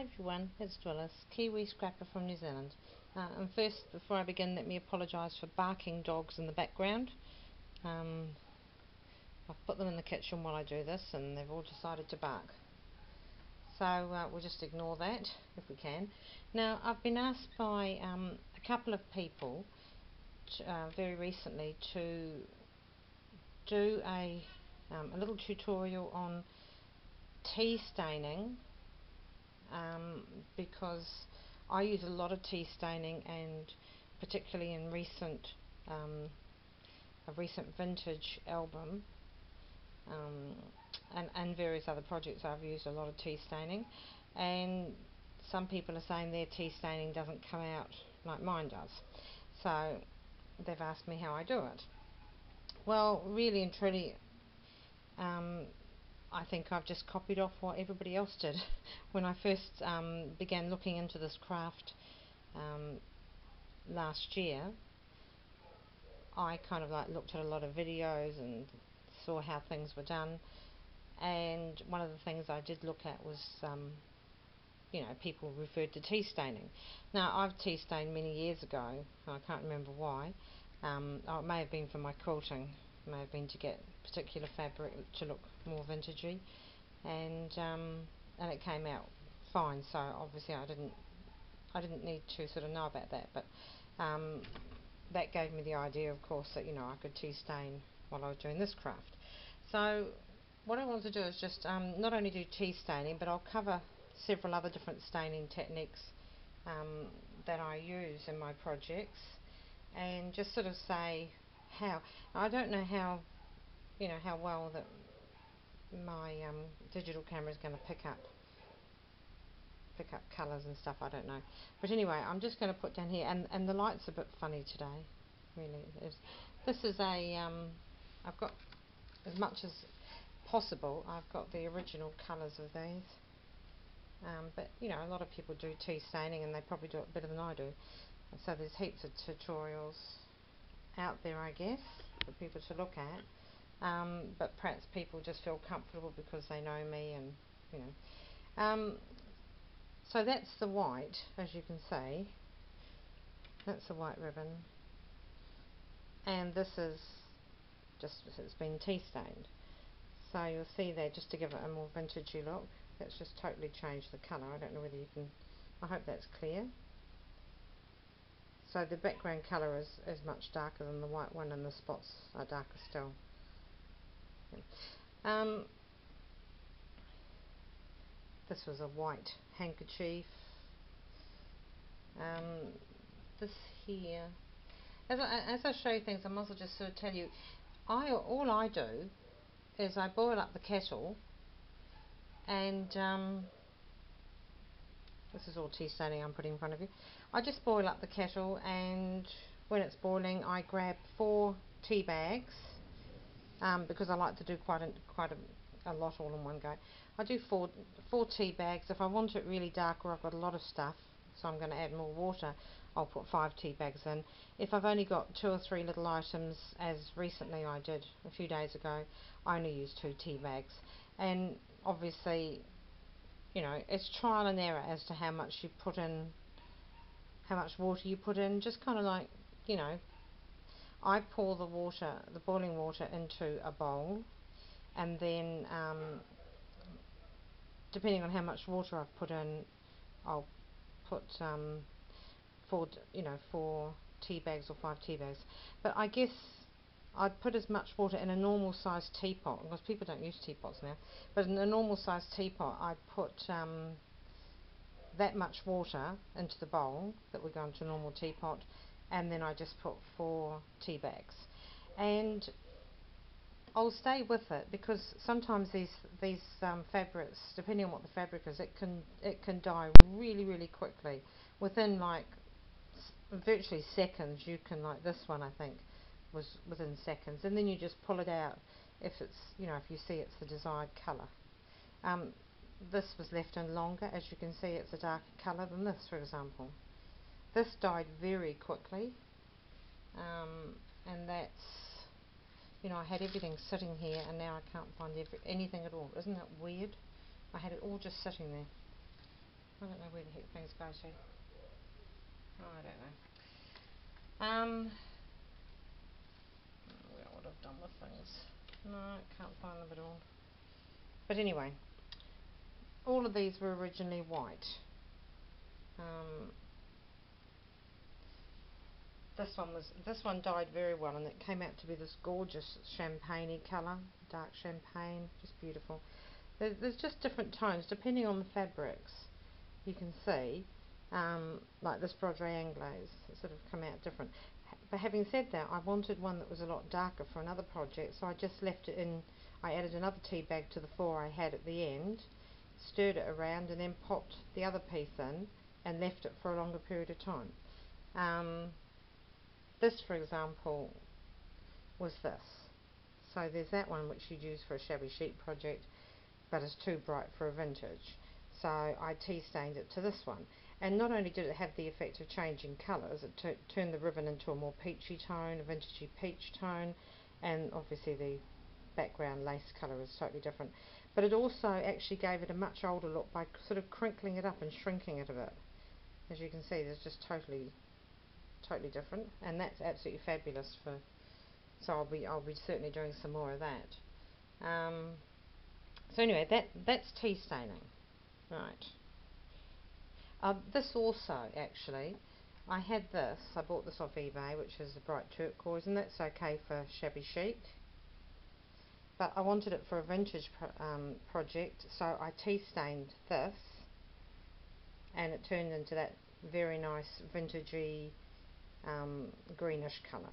Hi everyone, it's Willis, Kiwi scrapper from New Zealand. And first, before I begin, let me apologise for barking dogs in the background. I've put them in the kitchen while I do this and they've all decided to bark. So we'll just ignore that if we can. Now, I've been asked by a couple of people very recently to do a little tutorial on tea staining. Because I use a lot of tea staining, and particularly in a recent vintage album and various other projects, I've used a lot of tea staining, and some people are saying their tea staining doesn't come out like mine does, so they've asked me how I do it. Well, really and truly, I think I've just copied off what everybody else did. When I first began looking into this craft last year, I kind of looked at a lot of videos and saw how things were done, and one of the things I did look at was people referred to tea staining. Now, I've tea stained many years ago, and I can't remember why. It may have been for my quilting. It may have been to get particular fabric to look more vintagey, and it came out fine. So obviously I didn't need to sort of know about that, but that gave me the idea, of course, that I could tea stain while I was doing this craft. So what I want to do is just not only do tea staining, but I'll cover several other different staining techniques that I use in my projects, and just sort of say how. I don't know how well that my digital camera is going to pick up colours and stuff. I don't know, but anyway, I'm just going to put down here, and the light's a bit funny today, really. This is a I've got, as much as possible, I've got the original colours of these, but a lot of people do tea staining and they probably do it better than I do, and so there's heaps of tutorials out there, I guess, for people to look at, but perhaps people just feel comfortable because they know me, and so that's the white, as you can see. That's the white ribbon, and this is just, it's been tea stained. So you'll see there, just to give it a more vintagey look, that's just totally changed the colour. I don't know whether you can, I hope that's clear. So the background colour is much darker than the white one, and the spots are darker still. This was a white handkerchief. This here, as I show you things, I must just sort of tell you, all I do is I boil up the kettle, and this is all tea staining I'm putting in front of you. I just boil up the kettle, and when it's boiling, I grab 4 tea bags, because I like to do quite a lot all in one go. I do four tea bags. If I want it really dark, or I've got a lot of stuff, so I'm going to add more water, I'll put 5 tea bags in. If I've only got 2 or 3 little items, as recently I did a few days ago, I only use 2 tea bags. And obviously, it's trial and error as to how much you put in, how much water you put in. Just kind of like, I pour the boiling water into a bowl, and then depending on how much water I've put in, I'll put 4 tea bags or 5 tea bags. But I guess I'd put as much water in a normal sized teapot, because people don't use teapots now, but in a normal sized teapot I'd put that much water into the bowl that would go into a normal teapot, and then I just put 4 tea bags, and I'll stay with it, because sometimes these fabrics, depending on what the fabric is, it can dye really quickly, within like virtually seconds. You can, like this one I think was within seconds, and then you just pull it out if it's, if you see it's the desired colour. This was left in longer. As you can see, it's a darker colour than this, for example. This dyed very quickly, and that's, I had everything sitting here, and now I can't find anything at all. Isn't that weird? I had it all just sitting there. I don't know where the heck things go to. Oh, I don't know. What I've done with things. No, I can't find them at all. But anyway, all of these were originally white. This one dyed very well, and it came out to be this gorgeous champagne-y colour, dark champagne, just beautiful. There's just different tones depending on the fabrics. You can see, like this Broderie Anglaise, it sort of come out different. But having said that, I wanted one that was a lot darker for another project, so I just left it in. I added another tea bag to the 4 I had at the end, stirred it around, and then popped the other piece in and left it for a longer period of time. This, for example, was this. So there's that one which you'd use for a shabby chic project, but it's too bright for a vintage. So I tea stained it to this one. And not only did it have the effect of changing colours, it turned the ribbon into a more peachy tone, a vintagey peach tone, and obviously the background lace colour is totally different. But it also actually gave it a much older look by sort of crinkling it up and shrinking it a bit. As you can see, there's just totally different, and that's absolutely fabulous for. So I'll be certainly doing some more of that. So anyway, that's tea staining, right? This also, actually, I had this. I bought this off eBay, which is a bright turquoise, and that's okay for shabby chic. But I wanted it for a vintage project, so I tea stained this, and it turned into that very nice vintagey greenish colour.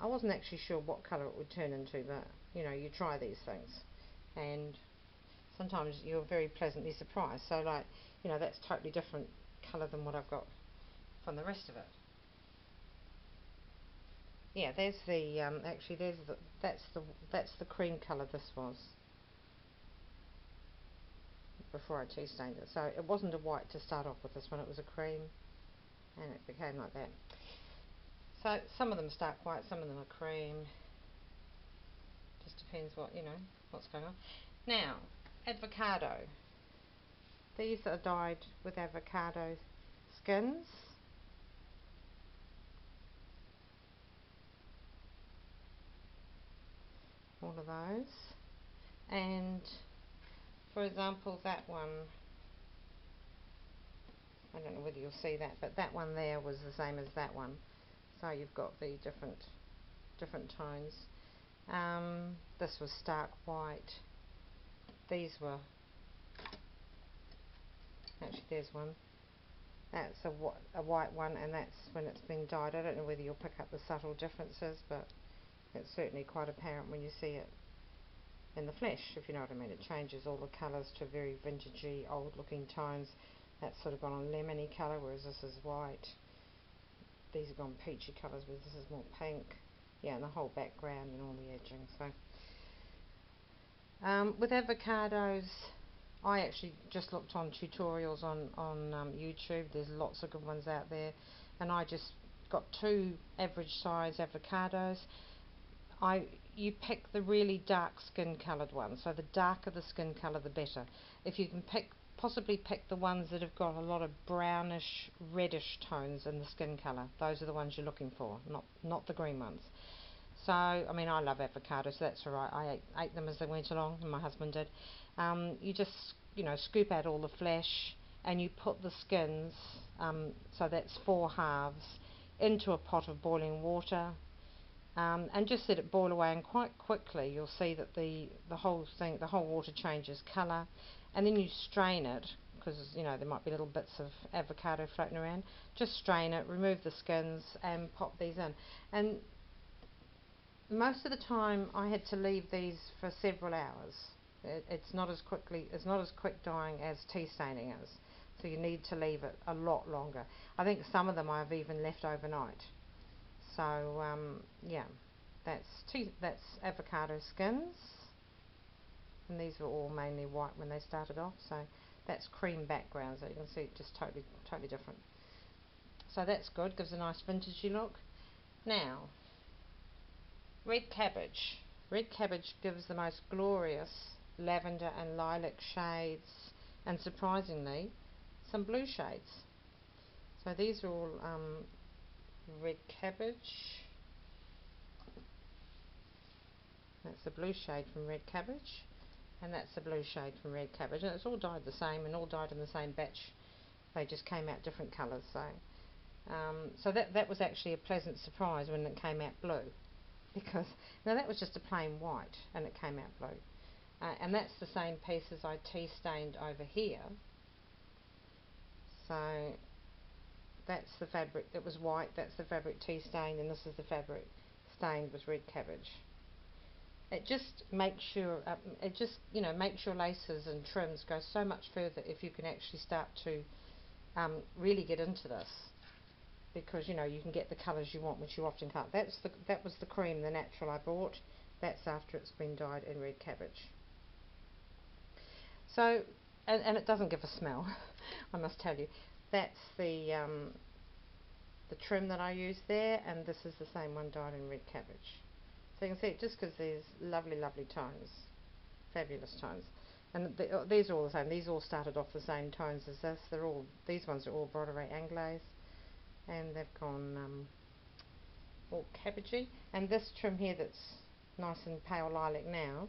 I wasn't actually sure what colour it would turn into, but you know, you try these things, and sometimes you're very pleasantly surprised. So, like, you know, that's totally different colour than what I've got from the rest of it. Yeah, there's the actually that's the cream colour this was before I tea stained it. So it wasn't a white to start off with. This one, it was a cream, and it became like that. So some of them start white, some of them are cream. Just depends what, you know, what's going on. Now, avocado. These are dyed with avocado skins. All of those. And for example, that one, I don't know whether you'll see that, but that one there was the same as that one. So you've got the different tones. This was stark white. These were, actually there's one. That's a white one, and that's when it's been dyed. I don't know whether you'll pick up the subtle differences, but it's certainly quite apparent when you see it in the flesh, if you know what I mean. It changes all the colours to very vintagey, old looking tones. That's sort of gone on lemony colour, whereas this is white. These have gone peachy colours, whereas this is more pink. Yeah, and the whole background and all the edging. So with avocados, I actually just looked on tutorials on YouTube. There's lots of good ones out there, and I just got 2 average size avocados. You pick the really dark skin coloured ones, so the darker the skin colour the better. If you can possibly pick the ones that have got a lot of brownish reddish tones in the skin colour, those are the ones you're looking for, not the green ones. So I mean, I love avocados, so that's alright. I ate them as they went along, and my husband did. You just, you know, scoop out all the flesh, and you put the skins, so that's 4 halves, into a pot of boiling water. And just let it boil away, and quite quickly you'll see that the whole water changes colour, and then you strain it, because you know there might be little bits of avocado floating around. Just strain it, remove the skins, and pop these in. And most of the time I had to leave these for several hours. It's not as quick drying as tea staining is, so you need to leave it a lot longer. I think some of them I've even left overnight. So yeah, that's avocado skins, and these were all mainly white when they started off. So that's cream background, so you can see just totally different. So that's good, gives a nice vintagey look. Now, red cabbage. Red cabbage gives the most glorious lavender and lilac shades and surprisingly some blue shades. So these are all red cabbage. That's the blue shade from red cabbage, and that's the blue shade from red cabbage, and it's all dyed the same and all dyed in the same batch. They just came out different colours. So that was actually a pleasant surprise when it came out blue, because now that was just a plain white and it came out blue. And that's the same piece as I tea stained over here. So that's the fabric that was white, that's the fabric tea stained, and this is the fabric stained with red cabbage. It just makes your makes your laces and trims go so much further if you can actually start to really get into this, because you can get the colours you want, which you often can't. That was the cream, the natural I bought. That's after it's been dyed in red cabbage. So, and it doesn't give a smell, I must tell you. That's the trim that I use there, and this is the same one dyed in red cabbage. So you can see it just gives these lovely, lovely tones, fabulous tones. And these are all the same. These all started off the same tones as this. These ones are all Brodere Anglais, and they've gone all cabbagey. And this trim here that's nice and pale lilac now,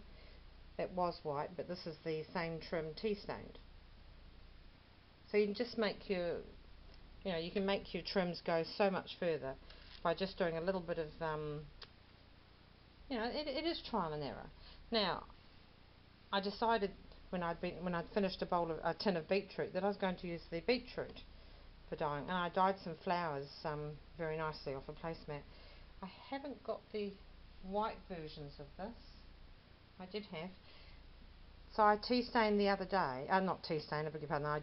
it was white, but this is the same trim tea stained. So you can just make you can make your trims go so much further by just doing a little bit of it is trial and error. Now, I decided when I'd finished a tin of beetroot that I was going to use the beetroot for dyeing, and I dyed some flowers very nicely off a placemat. I haven't got the white versions of this. I did have. So I tea stained the other day. Not tea stained, I beg your pardon. I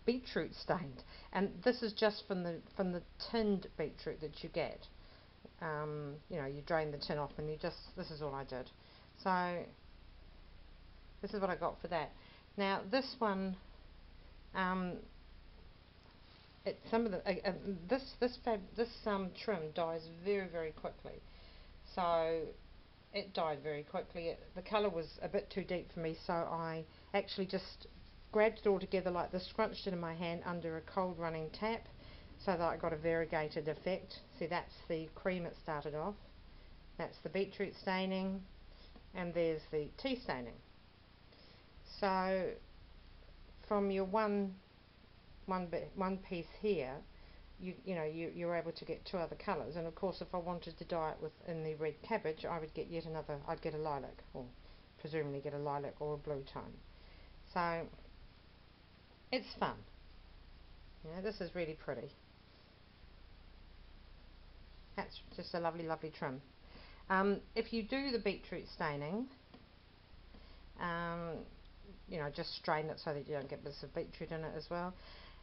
beetroot stained, and this is just from the tinned beetroot that you get. You drain the tin off, and this is all I did. So this is what I got for that. Now this one, this trim dyes very, very quickly. So it dyed very quickly. The colour was a bit too deep for me, so I actually just grabbed it all together like this, scrunched it in my hand under a cold running tap, so that I got a variegated effect. See, that's the cream it started off, that's the beetroot staining, and there's the tea staining. So from your one piece here, you're able to get two other colours. And of course, if I wanted to dye it in the red cabbage, I would get I'd get a lilac, or presumably get a lilac or a blue tone. So it's fun. This is really pretty. That's just a lovely, lovely trim. If you do the beetroot staining, just strain it so that you don't get bits of beetroot in it as well.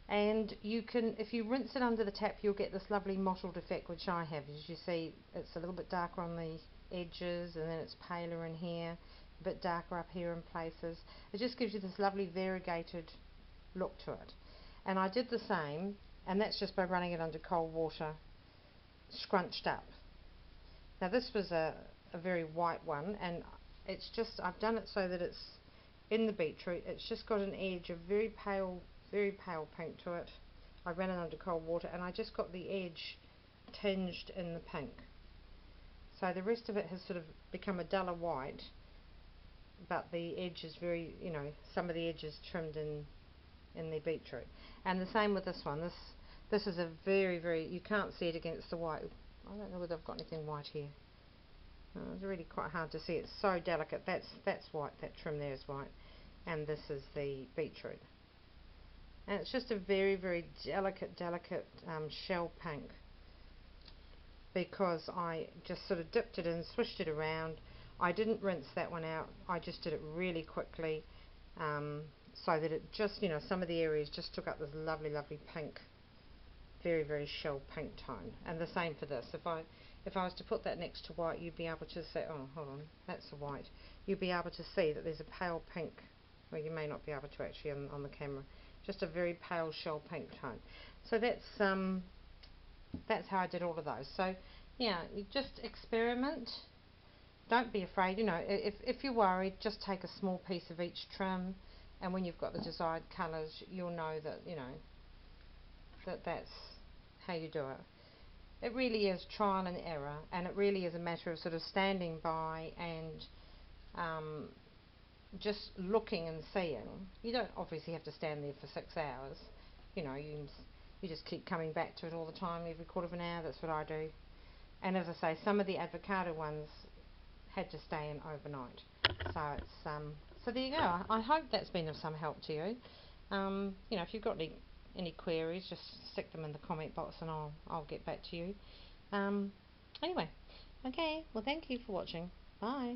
And if you rinse it under the tap, you'll get this lovely mottled effect, which I have. As you see, it's a little bit darker on the edges, and then it's paler in here, a bit darker up here in places. It just gives you this lovely variegated look to it. And I did the same, and that's just by running it under cold water, scrunched up. Now this was a very white one, and I've done it so that it's in the beetroot. It's just got an edge of very pale pink to it. I ran it under cold water, and I just got the edge tinged in the pink. So the rest of it has sort of become a duller white, but the edge is very, some of the edges trimmed in the beetroot. And the same with this one. This is a very, very, you can't see it against the white. I don't know whether I've got anything white here. It's really quite hard to see. It's so delicate. That's white. That trim there is white, and this is the beetroot. And it's just a very, very delicate shell pink, because I just sort of dipped it in, swished it around. I didn't rinse that one out. I just did it really quickly, so that it just, some of the areas just took up this lovely, lovely pink, very, very shell pink tone. And the same for this. If I was to put that next to white, you'd be able to say, oh, hold on, that's a white. You'd be able to see that there's a pale pink. Well, you may not be able to actually on the camera. Just a very pale shell pink tone. So that's how I did all of those. So yeah, you just experiment. Don't be afraid. If you're worried, just take a small piece of each trim and when you've got the desired colours, you'll know that, you know, that's how you do it. It really is trial and error, and it really is a matter of sort of standing by and just looking and seeing. You don't obviously have to stand there for 6 hours. You know, you just keep coming back to it all the time, every quarter of an hour. That's what I do. And as I say, some of the avocado ones had to stay in overnight. So it's so there you go. I hope that's been of some help to you. You know, if you've got any queries, just stick them in the comment box and I'll get back to you. Anyway, okay. Well, thank you for watching. Bye.